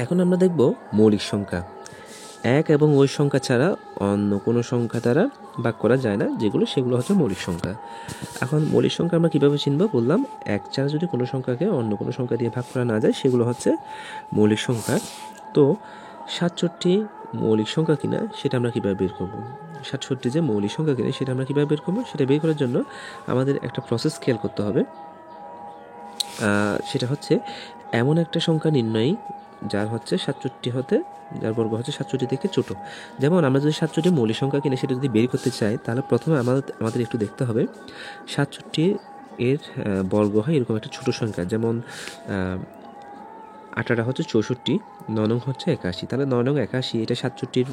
এখন আমরা দেখব মৌলিক সংখ্যা। এক এবং ওই সংখ্যা ছাড়া অন্য কোনো সংখ্যা দ্বারা ভাগ করা যায় না, সেগুলো হচ্ছে মৌলিক সংখ্যা। এখন মৌলিক সংখ্যা আমরা কীভাবে চিনব বললাম, এক ছাড়া যদি কোনো সংখ্যাকে অন্য কোনো সংখ্যা দিয়ে ভাগ করা না যায় সেগুলো হচ্ছে মৌলিক সংখ্যা। তো ৬৭ মৌলিক সংখ্যা কিনা সেটা আমরা কীভাবে বের করব? ৬৭ যে মৌলিক সংখ্যা কিনা সেটা আমরা কীভাবে বের করব? সেটা বের করার জন্য আমাদের একটা প্রসেস খেয়াল করতে হবে। সেটা হচ্ছে এমন একটা সংখ্যা নির্ণয় যার হচ্ছে ৬৭ হতে যার বর্গ হচ্ছে ৬৭ থেকে ছোট। যেমন আমরা যদি ৬৭ মৌলিক সংখ্যা কিনে সেটা যদি বের করতে চাই, তাহলে প্রথমে আমাদের একটু দেখতে হবে ৬৭ এর বর্গ হয় এরকম একটা ছোট সংখ্যা। যেমন ৮টা হচ্ছে ৬৪, ৯ নং হচ্ছে ৮১। তাহলে ৯ নং ৮১ এটা ৬৭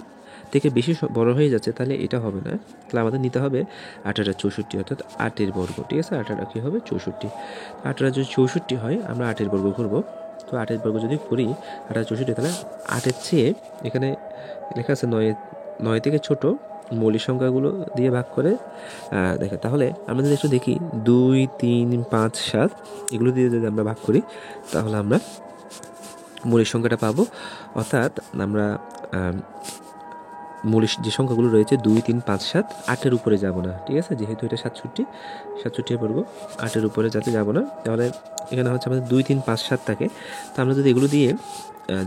থেকে বেশি বড় হয়ে যাচ্ছে, তাহলে এটা হবে না। তাহলে আমাদের নিতে হবে ৮টা ৬৪, অর্থাৎ 8-এর বর্গ। ঠিক আছে, 8টা কী হবে 64। 8টা যদি 64 হয় আমরা 8-এর বর্গ করব। তো 8-এর বর্গ যদি করি 8টা 64, তাহলে 8-এর চেয়ে এখানে লেখা আছে 9 থেকে ছোট মৌলিক সংখ্যাগুলো দিয়ে ভাগ করে দেখে। তাহলে আমরা যদি একটু দেখি 2, 3, 5, 7 এগুলো দিয়ে যদি আমরা ভাগ করি তাহলে আমরা মৌলিক সংখ্যাটা পাবো। অর্থাৎ আমরা মৌলিক যে সংখ্যাগুলো রয়েছে 2, 3, 5, 7, 8-এর উপরে যাব না। ঠিক আছে, যেহেতু এটা 67 বর্গ, 8-এর উপরে যাতে যাব না। তাহলে এখানে হচ্ছে আমাদের 2, 3, 5, 7 থাকে। তো আমরা যদি এগুলো দিয়ে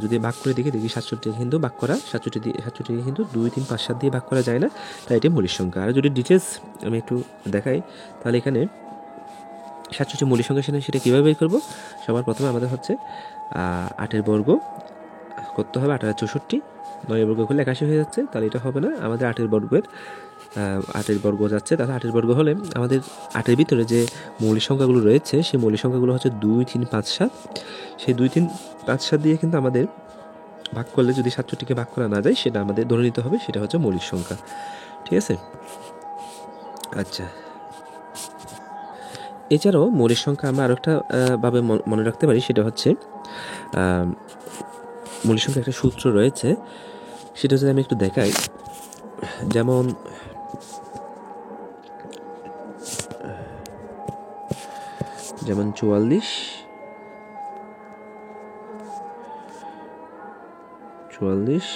যদি ভাগ করে দেখি 67 কিন্তু ভাগ করা 67 কিন্তু 2, 3, 5, 7 দিয়ে ভাগ করা যায় না, তাই এটি মৌলিক সংখ্যা। আর যদি ডিটেলস আমি একটু দেখাই, তাহলে এখানে 67 মৌলিক সংখ্যা সেটা কীভাবে বের করবো? সবার প্রথমে আমাদের হচ্ছে 8-এর বর্গ করতে হবে। 8 আর 64, 9-এর বর্গ করলে 81 হয়ে যাচ্ছে, তাহলে এটা হবে না। আমাদের 8-এর বর্গ যাচ্ছে, তাহলে 8-এর বর্গ হলে আমাদের 8-এর ভিতরে যে মৌলিক সংখ্যাগুলো রয়েছে সেই মৌলিক সংখ্যাগুলো হচ্ছে 2, 3, 5, 7। সেই 2, 3, 5, 7 দিয়ে কিন্তু আমাদের ভাগ করলে যদি 67কে ভাগ করা না যায় সেটা আমাদের ধরে নিতে হবে সেটা হচ্ছে মৌলিক সংখ্যা। ঠিক আছে, আচ্ছা। এছাড়াও মৌলিক সংখ্যা আমরা আরেকটা ভাবে মনে রাখতে পারি, সেটা হচ্ছে মৌলিক সংখ্যা একটা সূত্র রয়েছে, সেটা যদি আমি একটু দেখাই। যেমন 44, 22,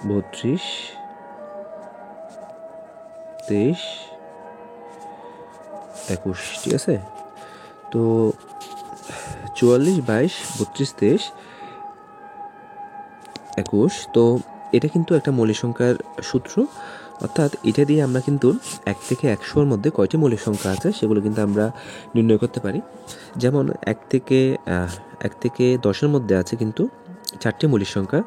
32, 23, 21। ঠিক আছে, তো 44, 22, 32, 23, 21, তো এটা কিন্তু একটা মৌলিক সংখ্যার সূত্র। অর্থাৎ এটা দিয়ে আমরা কিন্তু 1 থেকে 100-এর মধ্যে কয়টি মৌলিক সংখ্যা আছে সেগুলো কিন্তু আমরা নির্ণয় করতে পারি। যেমন 1 থেকে 10-এর মধ্যে আছে কিন্তু 4টি মৌলিক সংখ্যা,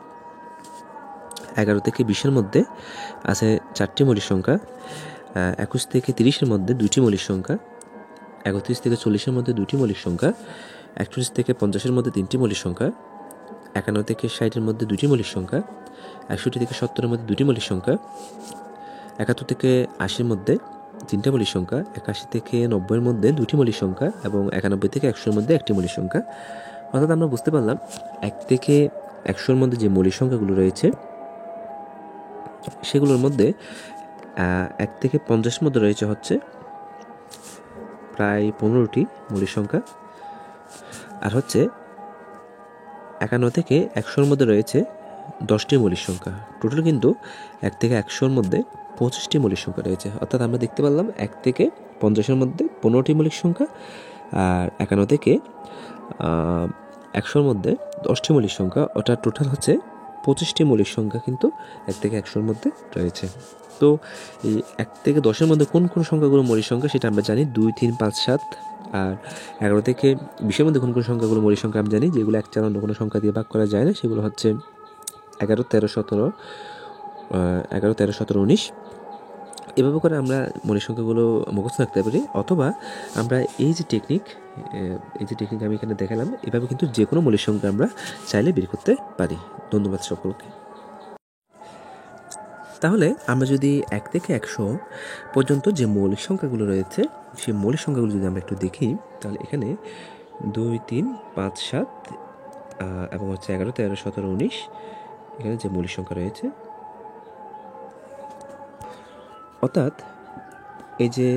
11 থেকে 20-এর মধ্যে আছে 4টি মৌলিক সংখ্যা, 21 থেকে 30-এর মধ্যে 2টি মৌলিক সংখ্যা, 31 থেকে 40-এর মধ্যে 2টি মৌলিক সংখ্যা, 41 থেকে 50-এর মধ্যে 3টি মৌলিক সংখ্যা, 51 থেকে 60-এর মধ্যে 2টি মৌলিক সংখ্যা, 61 থেকে 70-এর মধ্যে 2টি মৌলিক সংখ্যা, 71 থেকে 80-এর মধ্যে 3টা মৌলিক সংখ্যা, 81 থেকে 90-এর মধ্যে 2টি মৌলিক সংখ্যা এবং 91 থেকে 100-এর মধ্যে 1টি মৌলিক সংখ্যা। অর্থাৎ আমরা বুঝতে পারলাম 1 থেকে 100-এর মধ্যে যে মৌলিক সংখ্যাগুলো রয়েছে সেগুলোর মধ্যে 1 থেকে 50-এর মধ্যে রয়েছে হচ্ছে প্রায় 15টি মৌলিক সংখ্যা, আর হচ্ছে 51 থেকে 100-এর মধ্যে রয়েছে 10টি মৌলিক সংখ্যা। টোটাল কিন্তু 1 থেকে 100-এর মধ্যে 25টি মৌলিক সংখ্যা রয়েছে। অর্থাৎ আমরা দেখতে পারলাম 1 থেকে 50-এর মধ্যে 15টি মৌলিক সংখ্যা, আর 51 থেকে 100-এর মধ্যে 10টি মৌলিক সংখ্যা, অর্থাৎ টোটাল হচ্ছে 25টি মৌলিক সংখ্যা কিন্তু 1 থেকে 100-এর মধ্যে রয়েছে। তো এই 1 থেকে 10-এর মধ্যে কোন কোন সংখ্যাগুলো মৌলিক সংখ্যা সেটা আমরা জানি, 2, 3, 5, 7। আর 11 থেকে 20-এর মধ্যে কোন কোন সংখ্যাগুলো মৌলিক সংখ্যা আমি জানি, যেগুলো এক ছাড়া অন্য কোনো সংখ্যা দিয়ে ভাগ করা যায় না, সেগুলো হচ্ছে 11, 13, 17, 19। এভাবে করে আমরা মৌলিক সংখ্যাগুলো মুখস্থ রাখতে পারি, অথবা আমরা এই যে টেকনিক আমি এখানে দেখালাম, এভাবে কিন্তু যে কোনো মৌলিক সংখ্যা আমরা চাইলে বের করতে পারি। ধন্যবাদ সকলকে। তাহলে আমরা যদি 1 থেকে 100 পর্যন্ত যে মৌলিক সংখ্যাগুলো রয়েছে সেই মৌলিক সংখ্যাগুলো যদি আমরা একটু দেখি, তাহলে এখানে 2, 3, 5, 7 এবং হচ্ছে 11, 13, 17, 19 এখানে যে মৌলিক সংখ্যা রয়েছে, অর্থাৎ এই যে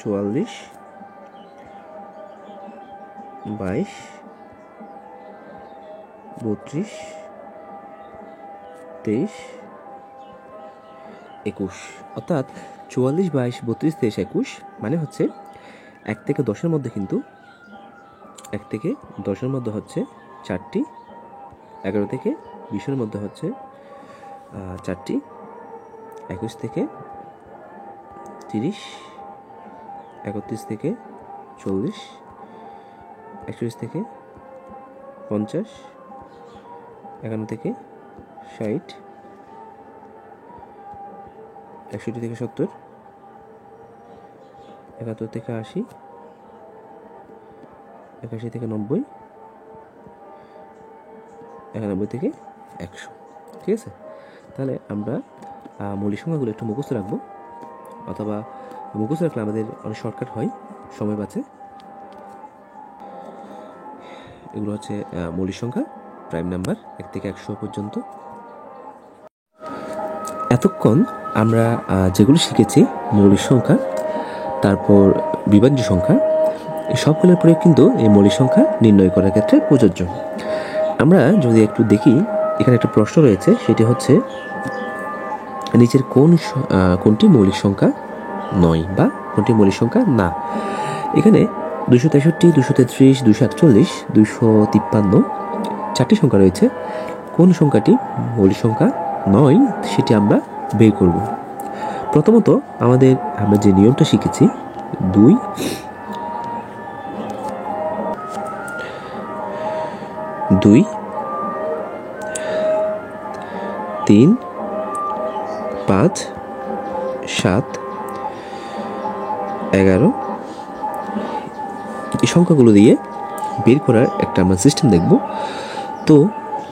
44, 22, 32, 23, 21। অর্থাৎ 44, 22, 32, 23, 21 মানে হচ্ছে 1 থেকে 10-এর মধ্যে কিন্তু 1 থেকে 10-এর মধ্যে হচ্ছে 4টি, 11 থেকে 20-এর মধ্যে হচ্ছে 4টি, 21 থেকে 30, 31 থেকে 40, 41 থেকে 50, 51 থেকে 60, 61 থেকে 70, 71 থেকে 80, 81 থেকে 90, 91 থেকে 100। ঠিক আছে, তাহলে আমরা মৌলিক সংখ্যাগুলো একটু মুখস্থ রাখবো, অথবা মুখস্থ রাখলে আমাদের অনেক শর্টকাট হয়, সময় বাঁচে। এগুলো হচ্ছে মৌলিক সংখ্যা, প্রাইম নাম্বার 1 থেকে 100 পর্যন্ত। এতক্ষণ আমরা যেগুলো শিখেছি মৌলিক সংখ্যা, তারপর বিভাজ্য সংখ্যা, এই সবগুলোর প্রয়োগ কিন্তু এই মৌলিক সংখ্যা নির্ণয় করার ক্ষেত্রে প্রযোজ্য। আমরা যদি একটু দেখি, এখানে একটা প্রশ্ন রয়েছে, সেটি হচ্ছে নিচের কোনটি মৌলিক সংখ্যা নয় বা কোনটি মৌলিক সংখ্যা না। এখানে 263, 233, 248, 253 4টি সংখ্যা রয়েছে। কোন সংখ্যাটি মৌলিক সংখ্যা নয় সেটি আমরা বের করব। প্রথমত আমরা যে নিয়মটা শিখেছি, 2, 3, 5, 7, 11 এই সংখ্যাগুলো দিয়ে বের করার একটা আমরা সিস্টেম দেখব। তো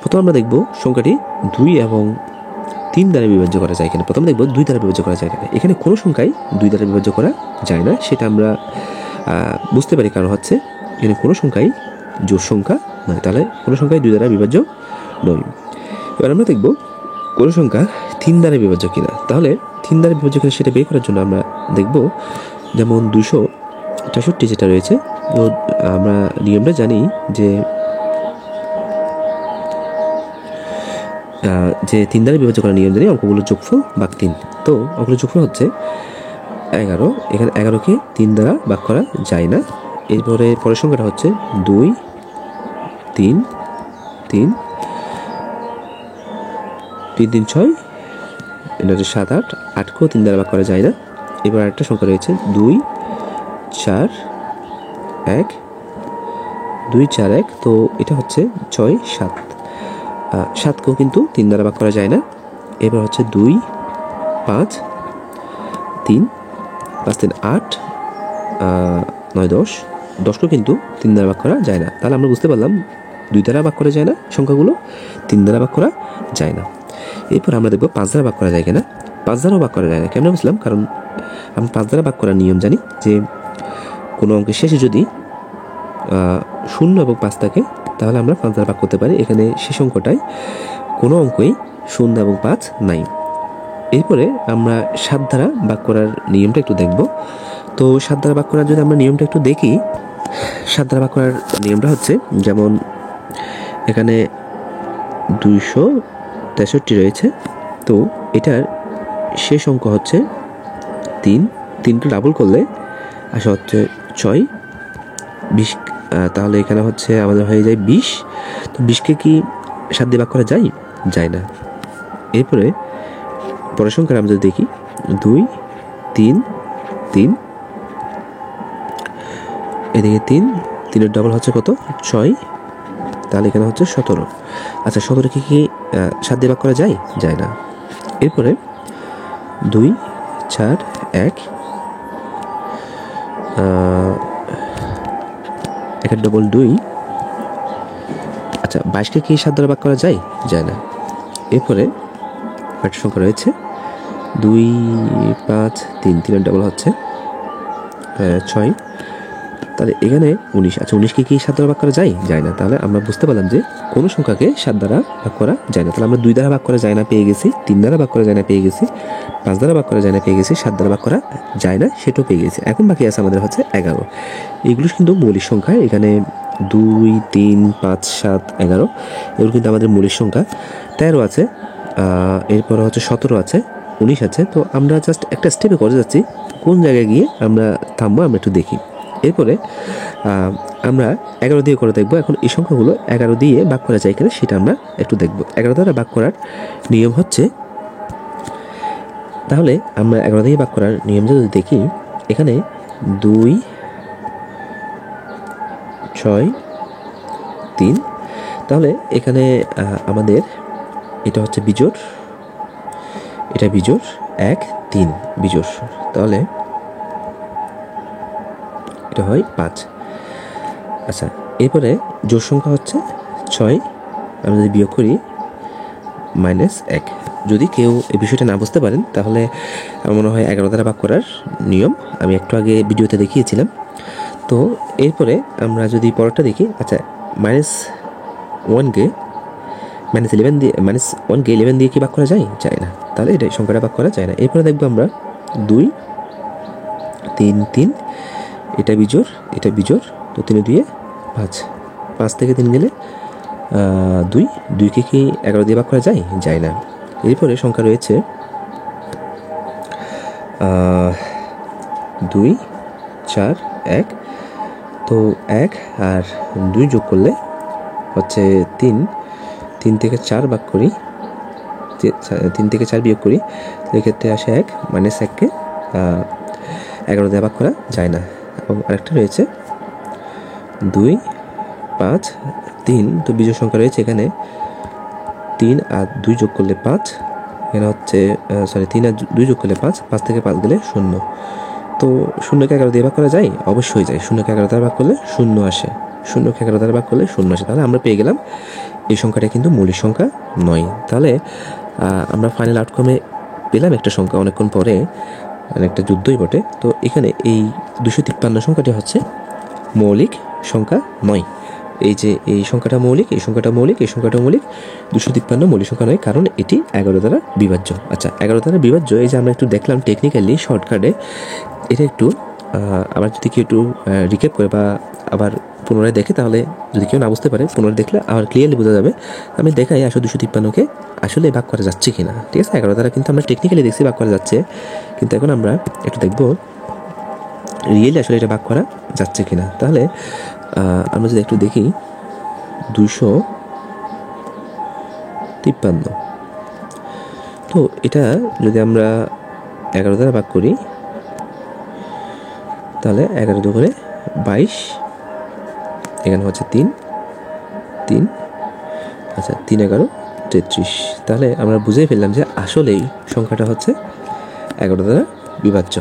প্রথম আমরা দেখব সংখ্যাটি 2 এবং 3 দ্বারা বিভাজ্য করা যায় কিনা। প্রথমে দেখব 2 দ্বারা বিভাজ্য করা যায় কিনা। এখানে কোনো সংখ্যাই 2 দ্বারা বিভাজ্য করা যায় না, সেটা আমরা বুঝতে পারি, কারণ হচ্ছে এখানে কোনো সংখ্যাই জোড় সংখ্যা নয়, তাহলে কোনো সংখ্যাই 2 দ্বারা বিভাজ্য নয়। এবার আমরা দেখব কোনো সংখ্যা 3 দ্বারা বিভাজ্য কিনা। তাহলে 3 দ্বারা বিভাজ্য কিনা সেটা বের করার জন্য আমরা দেখব, যেমন 263 যেটা রয়েছে, তো আমরা নিয়মটা জানি যে 3 দ্বারা বিভাজ্য করার নিয়ম জানি, অঙ্কগুলোর যোগফল ভাগ 3। তো অঙ্কগুলোর যোগফল হচ্ছে 11। এখানে 11কে 3 দ্বারা ভাগ করা যায় না। এরপরে পরের সংখ্যাটা হচ্ছে 2, 3, 3, 3, 3, 6, এটা হচ্ছে 7, 8, 8কেও 3 দ্বারা ভাগ করা যায় না। এবার আরেকটা সংখ্যা রয়েছে 2, 4, 1, 2, 4, 1, তো এটা হচ্ছে 6, 7, 7কেও কিন্তু 3 দ্বারা ভাগ করা যায় না। এবার হচ্ছে 2, 5, 3, 5, 3, 8, 9, 10, 10কেও কিন্তু 3 দ্বারা ভাগ করা যায় না। তাহলে আমরা বুঝতে পারলাম 2 দ্বারা ভাগ করা যায় না সংখ্যাগুলো, 3 দ্বারা ভাগ করা যায় না। এরপর আমরা দেখব 5 দ্বারা ভাগ করা যায় কিনা। 5 দ্বারাও ভাগ করা যায় না। কেন বুঝলাম? কারণ আমি 5 দ্বারা ভাগ করার নিয়ম জানি, যে কোনো অঙ্কের শেষে যদি 0 এবং 5 থাকে তাহলে আমরা 5 দ্বারা ভাগ করতে পারি। এখানে শেষ অঙ্কটায় কোনো অঙ্কই 0 এবং 5 নাই। এরপরে আমরা 7 দ্বারা ভাগ করার নিয়মটা একটু দেখব। তো 7 দ্বারা ভাগ করার যদি আমরা নিয়মটা একটু দেখি, 7 দ্বারা ভাগ করার নিয়মটা হচ্ছে, যেমন এখানে 263 রয়েছে, তো এটার শেষ অঙ্ক হচ্ছে 3, 3কে ডাবল করলে আসা হচ্ছে 6, 20, তাহলে এখানে হচ্ছে আমাদের হয়ে যায় 20। তো 20কে কি 7 দিয়ে ভাগ করা যায়? যায় না। এরপরে পরের সংখ্যা আমরা যদি দেখি, 2, 3, 3, এদিকে 3, 3-এর ডাবল হচ্ছে কত? 6, তাহলে এখানে হচ্ছে 17। আচ্ছা, 17কে কি 7 দিয়ে ভাগ করা যায়? যায় না। এরপরে 2, 4, 1, 1-এর ডবল 2। আচ্ছা, 22কে কি 7 দ্বারা ভাগ করা যায়? যায় না। এরপরে একটা সংখ্যা রয়েছে 2, 5, 3, 3-এর ডবল হচ্ছে 6, তাহলে এখানে 19। আচ্ছা, 19কে কি 7 দ্বারা ভাগ করা যায়? যায় না। তাহলে আমরা বুঝতে পারলাম যে কোনো সংখ্যাকে 7 দ্বারা ভাগ করা যায় না। তাহলে আমরা 2 দ্বারা ভাগ করা যায় না পেয়ে গেছি, 3 দ্বারা ভাগ করা যায় না পেয়ে গেছি, 5 দ্বারা ভাগ করা যায় না পেয়ে গেছি, 7 দ্বারা ভাগ করা যায় না সেটাও পেয়ে গেছি। এখন বাকি আছে আমাদের হচ্ছে 11। এগুলো কিন্তু মৌলিক সংখ্যা। এখানে 2, 3, 5, 7, 11 এগুলো কিন্তু আমাদের মৌলিক সংখ্যা। 13 আছে, এরপরে হচ্ছে 17 আছে, 19 আছে। তো আমরা জাস্ট একটা স্টেপে করে যাচ্ছি, কোন জায়গায় গিয়ে আমরা থামবো আমরা একটু দেখি। এরপরে আমরা 11 দিয়ে করে দেখবো। এখন এই সংখ্যাগুলো 11 দিয়ে ভাগ করা যায় কিনা সেটা আমরা একটু দেখব। 11 দ্বারা ভাগ করার নিয়ম হচ্ছে, তাহলে আমরা 11 দিয়ে ভাগ করার নিয়ম যদি দেখি, এখানে 2, 6, 3। তাহলে এখানে আমাদের এটা হচ্ছে বিজোড়, এটা বিজোড়, 1, 3 বিজোড়। তাহলে এটা হয় 5। আচ্ছা, এরপরে জোড় সংখ্যা হচ্ছে 6। আমরা যদি বিয়োগ করি -1। যদি কেউ এই বিষয়টা না বুঝতে পারেন তাহলে আমার মনে হয় 11 দ্বারা ভাগ করার নিয়ম আমি একটু আগে ভিডিওতে দেখিয়েছিলাম। তো এরপরে আমরা যদি পরেরটা দেখি, আচ্ছা, -1কে -11 দিয়ে -1কে 11 দিয়ে কি ভাগ করা যায়? যায় না। তাহলে এটা সংখ্যাটা ভাগ করা যায় না। এরপরে দেখবো আমরা 2, 3, 3, এটা বিজোড়, এটা বিজোড়। তো 3 2 5, 5 থেকে 3 গেলে 2, 2কে কি 11 দিয়ে ভাগ করা যায়? যায় না। এরপরে সংখ্যা রয়েছে 2, 4, 1। তো 1 আর 2 যোগ করলে হচ্ছে 3। 3 থেকে 4 ভাগ করি, 3 থেকে 4 বিয়োগ করি, এক্ষেত্রে আসে 1। -1কে 11 দিয়ে ভাগ করা যায় না। এবং আরেকটা রয়েছে 2, 5, 3। তো বিজোড় সংখ্যা রয়েছে এখানে 3 আর 2 যোগ করলে 5। এখানে হচ্ছে 3 আর 2 যোগ করলে 5, 5 থেকে 5 গেলে 0। তো 0কে 11 দিয়ে ভাগ করা যায়? অবশ্যই যায়। 0কে 11 দ্বারা ভাগ করলে 0 আসে, 0কে 11 দ্বারা ভাগ করলে 0 আসে। তাহলে আমরা পেয়ে গেলাম এই সংখ্যাটা কিন্তু মৌলিক সংখ্যা নয়। তাহলে আমরা ফাইনাল আউটকামে পেলাম একটা সংখ্যা অনেকক্ষণ পরে, একটা যুদ্ধই বটে। তো এখানে এই 253 সংখ্যাটি হচ্ছে মৌলিক সংখ্যা নয়। এই যে এই সংখ্যাটা মৌলিক, এই সংখ্যাটা মৌলিক, এই সংখ্যাটা মৌলিক, 253 মৌলিক সংখ্যা নয়, কারণ এটি 11 দ্বারা বিভাজ্য। আচ্ছা, 11 দ্বারা বিভাজ্য, এই যে আমরা একটু দেখলাম টেকনিক্যালি শর্টকাটে, এটা একটু আবার যদি কেউ একটু রিক্যাপ করে বা আবার পুনরায় দেখে, তাহলে যদি কেউ না বুঝতে পারে পুনরায় দেখলে আবার ক্লিয়ারলি বোঝা যাবে। আমি দেখাই আসলে 253কে আসলে ভাগ করা যাচ্ছে কিনা। ঠিক আছে, 11 দ্বারা কিন্তু আমরা টেকনিক্যালি দেখছি ভাগ করা যাচ্ছে, কিন্তু এখন আমরা একটু দেখবো রিয়েলি আসলে এটা ভাগ করা যাচ্ছে কিনা। তাহলে আমরা যদি একটু দেখি 253, তো এটা যদি আমরা 11 দ্বারা ভাগ করি তাহলে 11 2 করে 22, এখানে হচ্ছে 3, 3। আচ্ছা, 3 11 33। তাহলে আমরা বুঝেই ফেললাম যে আসলেই সংখ্যাটা হচ্ছে 11 দ্বারা বিভাজ্য।